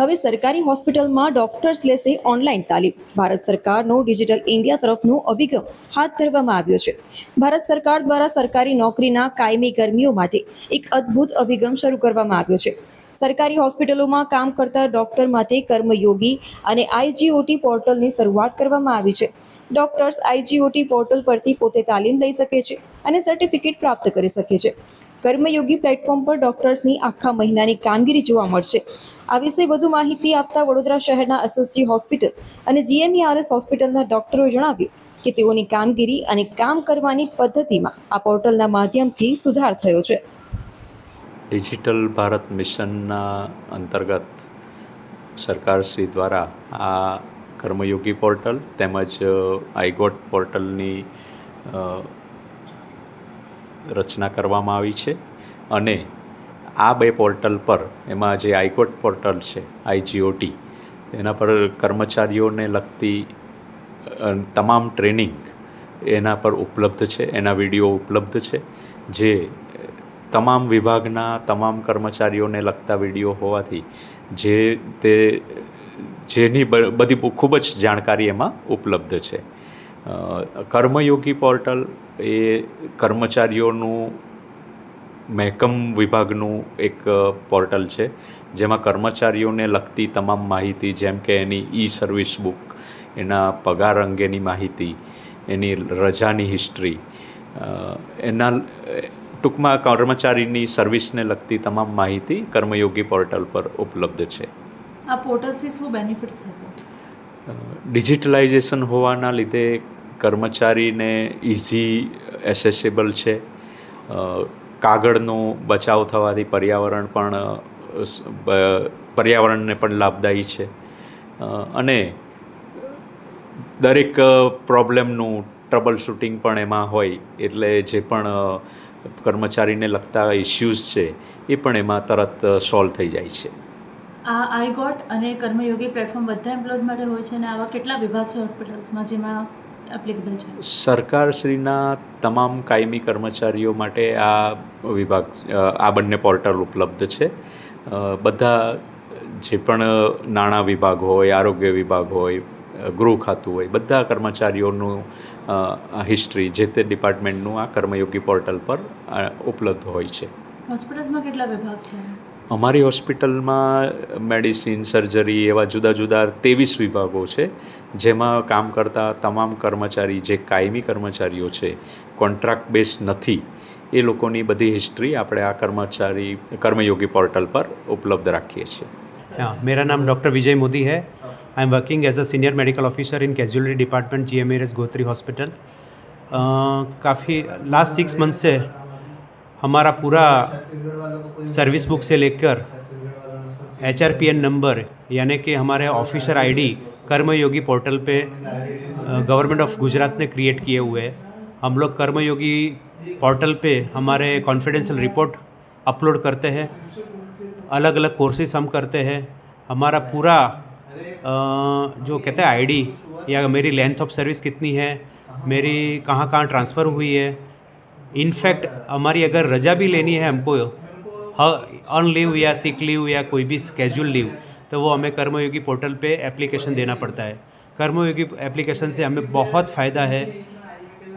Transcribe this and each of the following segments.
હવે સરકારી હોસ્પિટલમાં ડોક્ટર્સ લેશે ઓનલાઈન તાલીમ. ભારત સરકારનો ડિજિટલ ઇન્ડિયા તરફનો અભિગમ હાથ ધરવામાં આવ્યો છે. ભારત સરકાર દ્વારા સરકારી નોકરીના કાયમી કર્મીઓ માટે એક અદ્ભુત અભિગમ શરૂ કરવામાં આવ્યો છે. સરકારી હોસ્પિટલોમાં કામ કરતા ડોક્ટર માટે કર્મયોગી અને આઈજીઓટી પોર્ટલની શરૂઆત કરવામાં આવી છે. ડોક્ટર્સ આઈજીઓટી પોર્ટલ પરથી પોતે તાલીમ લઈ શકે છે અને સર્ટિફિકેટ પ્રાપ્ત કરી શકે છે. કર્મયોગી પ્લેટફોર્મ પર ડોક્ટર્સની આખા મહિનાની કામગીરી જોવા મળશે. આ વિશે વધુ માહિતી આપતા વડોદરા શહેરના એસએસજી હોસ્પિટલ અને જીએમઈઆરએસ હોસ્પિટલના ડોક્ટરોએ જણાવ્યું કે તેઓની કામગીરી અને કામ કરવાની પદ્ધતિમાં આ પોર્ટલના માધ્યમથી સુધાર થયો છે. ડિજિટલ ભારત મિશનના અંતર્ગત સરકારશ્રી દ્વારા આ કર્મયોગી પોર્ટલ તેમજ આઈગોટ પોર્ટલની રચના કરવામાં આવી છે અને આ બે પોર્ટલ પર એમાં જે આઈગોટ પોર્ટલ છે આઈજીઓટી તેના પર કર્મચારીઓને લગતી તમામ ટ્રેનિંગ એના પર ઉપલબ્ધ છે, એના વિડીયો ઉપલબ્ધ છે, જે તમામ વિભાગના તમામ કર્મચારીઓને લગતા વિડીયો હોવાથી જેની બધી ખૂબ જ જાણકારી એમાં ઉપલબ્ધ છે. કર્મયોગી પોર્ટલ એ કર્મચારીઓનું મહેકમ વિભાગનું એક પોર્ટલ છે, જેમાં કર્મચારીઓને લગતી તમામ માહિતી જેમ કે એની ઈ સર્વિસ બુક, એના પગાર અંગેની માહિતી, એની રજાની હિસ્ટ્રી, એના ટૂંકમાં કર્મચારીની સર્વિસને લગતી તમામ માહિતી કર્મયોગી પોર્ટલ પર ઉપલબ્ધ છે. આ પોર્ટલથી શું બેનિફિટ્સ થશે? ડિજિટલાઇઝેશન હોવાના લીધે કર્મચારીને ઇઝી એસેસેબલ છે. કાગળનો બચાવ થવાથી પર્યાવરણને પણ લાભદાયી છે અને દરેક પ્રોબ્લેમનું ટ્રબલ શૂટિંગ પણ એમાં હોય એટલે જે પણ કર્મચારીને લગતા ઇસ્યુઝ છે એ પણ એમાં તરત સોલ્વ થઈ જાય છે. આ આઈગોટ અને કર્મયોગી પ્લેટફોર્મ બધા એમ્પ્લોયઝ માટે હોય છે અને આવા કેટલા વિભાગ છે હોસ્પિટલ્સમાં જેમાં એપ્લિકેબલ છે? સરકારશ્રીના તમામ કાયમી કર્મચારીઓ માટે આ બંને પોર્ટલ ઉપલબ્ધ છે. બધા જે પણ નાણાં વિભાગ હોય, આરોગ્ય વિભાગ હોય, ગૃહ ખાતું હોય, બધા કર્મચારીઓનું હિસ્ટ્રી જે તે ડિપાર્ટમેન્ટનું આ કર્મયોગી પોર્ટલ પર ઉપલબ્ધ હોય છે. હોસ્પિટલ્સમાં કેટલા વિભાગ છે? અમારી હોસ્પિટલમાં મેડિસિન, સર્જરી એવા જુદા જુદા 23 વિભાગો છે, જેમાં કામ કરતા તમામ કર્મચારી જે કાયમી કર્મચારીઓ છે, કોન્ટ્રાક્ટ બેઝ નથી, એ લોકોની બધી હિસ્ટ્રી આપણે આ કર્मयोगी पोर्टल पर उपलब्ध रखिए છીએ. मेरा नाम डॉक्टर विजय मोदी है. I am working as a senior medical officer in casualty department GMERS Gotri hospital. काफ़ी लास्ट 6 मंथ से हमारा पूरा सर्विस बुक से लेकर HRPN नंबर यानी कि हमारे ऑफिसर आईडी कर्मयोगी पोर्टल पे गवर्नमेंट ऑफ गुजरात ने क्रिएट किए हुए हैं. हम लोग कर्मयोगी पोर्टल पे हमारे कॉन्फिडेंशियल रिपोर्ट अपलोड करते हैं, अलग अलग कोर्सेज हम करते हैं. हमारा पूरा जो कहते हैं आईडी या मेरी लेंथ ऑफ सर्विस कितनी है, मेरी कहाँ कहाँ ट्रांसफ़र हुई है, इनफैक्ट हमारी अगर रजा भी लेनी है हमको, अर्न लीव या सिक लीव या कोई भी कैजुअल लीव, तो वो हमें कर्मयोगी पोर्टल पे एप्लीकेशन देना पड़ता है. कर्मयोगी एप्लीकेशन से हमें बहुत फ़ायदा है.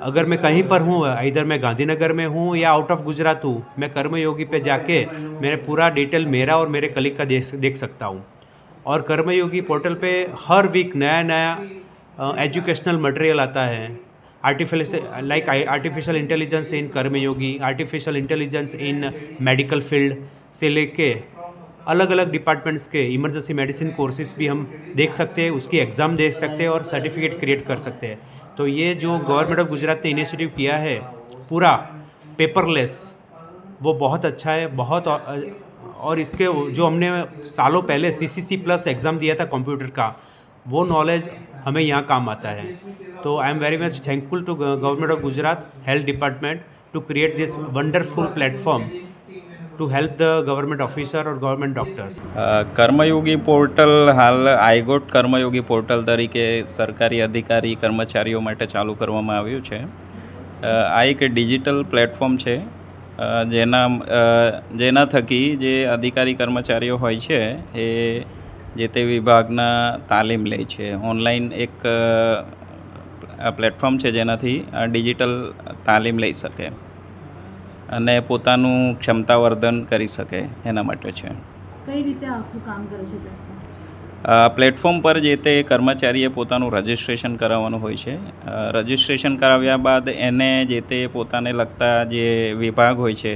अगर मैं कहीं पर हूँ, इधर मैं गांधीनगर में हूँ या आउट ऑफ गुजरात हूँ, मैं कर्मयोगी पे जाके मेरे पूरा डिटेल मेरा और मेरे कलीग का देख सकता हूँ. और कर्मयोगी पोर्टल पे हर वीक नया नया एजुकेशनल मटेरियल आता है. आर्टिफिशियल इंटेलिजेंस इन कर्मयोगी, आर्टिफिशियल इंटेलिजेंस इन मेडिकल फील्ड से लेके अलग अलग डिपार्टमेंट्स के इमरजेंसी मेडिसिन कोर्सेज भी हम देख सकते हैं, उसकी एग्ज़ाम देख सकते हैं और सर्टिफिकेट क्रिएट कर सकते हैं. तो ये जो गवर्नमेंट ऑफ गुजरात ने इनिशिएटिव किया है पूरा पेपरलेस, वो बहुत अच्छा है. और इसके जो हमने सालों पहले CCC प्लस एग्ज़ाम दिया था कंप्यूटर का, वो नॉलेज हमें यहाँ काम आता है. तो I am very much thankful to government of Gujarat health department to create this wonderful platform to help the government officer और गवर्नमेंट डॉक्टर्स. કર્મયોગી પોર્ટલ હાલ આઈગોટ કર્મયોગી પોર્ટલ તરીકે સરકારી અધિકારી કર્મચારીઓ માટે ચાલુ કરવામાં આવ્યું છે. આ એક ડિજિટલ પ્લેટફોર્મ છે જેના થકી જે અધિકારી કર્મચારીઓ હોય છે એ જે તે વિભાગના તાલીમ લે છે. ઓનલાઈન એક પ્લેટફોર્મ છે જેનાથી ડિજિટલ તાલીમ લઈ શકે અને પોતાનું ક્ષમતાવર્ધન કરી શકે એના માટે છે. કઈ રીતે આખું કામ કરે છે પ્લેટફોર્મ? પ્લેટફોર્મ પર જે તે કર્મચારીએ પોતાનું રજિસ્ટ્રેશન કરાવવાનું હોય છે. રજિસ્ટ્રેશન કરાવ્યા બાદ એને જે તે પોતાને લગતા જે વિભાગ હોય છે,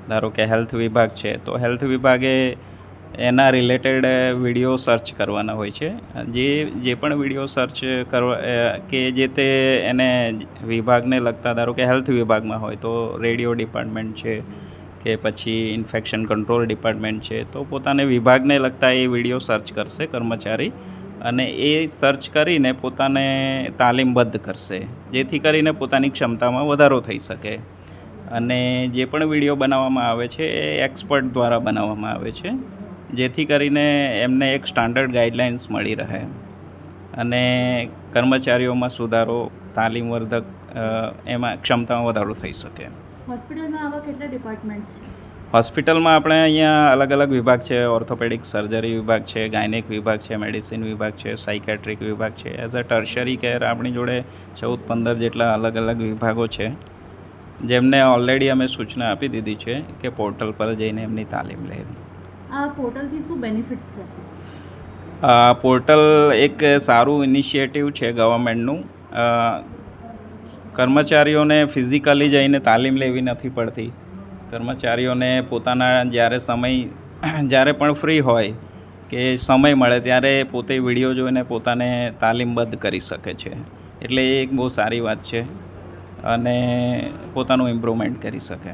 ધારો કે હેલ્થ વિભાગ છે, તો હેલ્થ વિભાગે એના રિલેટેડ વિડીયો સર્ચ કરવાના હોય છે. જે પણ વિડીયો સર્ચ કે જે તે એને વિભાગને લગતા, ધારો કે હેલ્થ વિભાગમાં હોય તો રેડિયો ડિપાર્ટમેન્ટ છે કે પછી ઇન્ફેક્શન કંટ્રોલ ડિપાર્ટમેન્ટ છે, તો પોતાને વિભાગને લગતા એ વિડીયો સર્ચ કરશે કર્મચારી, અને એ સર્ચ કરીને પોતાને તાલીમબદ્ધ કરશે, જેથી કરીને પોતાની ક્ષમતામાં વધારો થઈ શકે. અને જે પણ વિડીયો બનાવવામાં આવે છે એ એક્સપર્ટ દ્વારા બનાવવામાં આવે છે, જેથી કરીને એમને એક સ્ટાન્ડર્ડ ગાઈડલાઇન્સ મળી રહે અને કર્મચારીઓમાં સુધારો, તાલીમવર્ધક એમાં ક્ષમતામાં વધારો થઈ શકે. હોસ્પિટલમાં આવા કેટલા ડિપાર્ટમેન્ટ્સ છે? હોસ્પિટલમાં આપણે અહીંયા અલગ અલગ વિભાગ છે. ઓર્થોપેડિક સર્જરી વિભાગ છે, ગાયનેક વિભાગ છે, મેડિસિન વિભાગ છે, સાયકેટ્રિક વિભાગ છે. એઝ અ ટર્શરી કેર આપણી જોડે 14-15 જેટલા અલગ અલગ વિભાગો છે, જેમને ઓલરેડી અમે સૂચના આપી દીધી છે કે પોર્ટલ પર જઈને એમની તાલીમ લે. આ પોર્ટલથી શું બેનિફિટ્સ થશે? પોર્ટલ એક સારું ઇનિશિયેટિવ છે ગવર્મેન્ટનું. કર્મચારીઓને ફિઝિકલી જઈને તાલીમ લેવી નથી પડતી. કર્મચારીઓને પોતાના જ્યારે પણ ફ્રી હોય કે સમય મળે ત્યારે પોતે વિડીયો જોઈને પોતાને તાલીમબદ્ધ કરી શકે છે. એટલે એ એક બહુ સારી વાત છે અને પોતાનું ઇમ્પ્રુવમેન્ટ કરી શકે.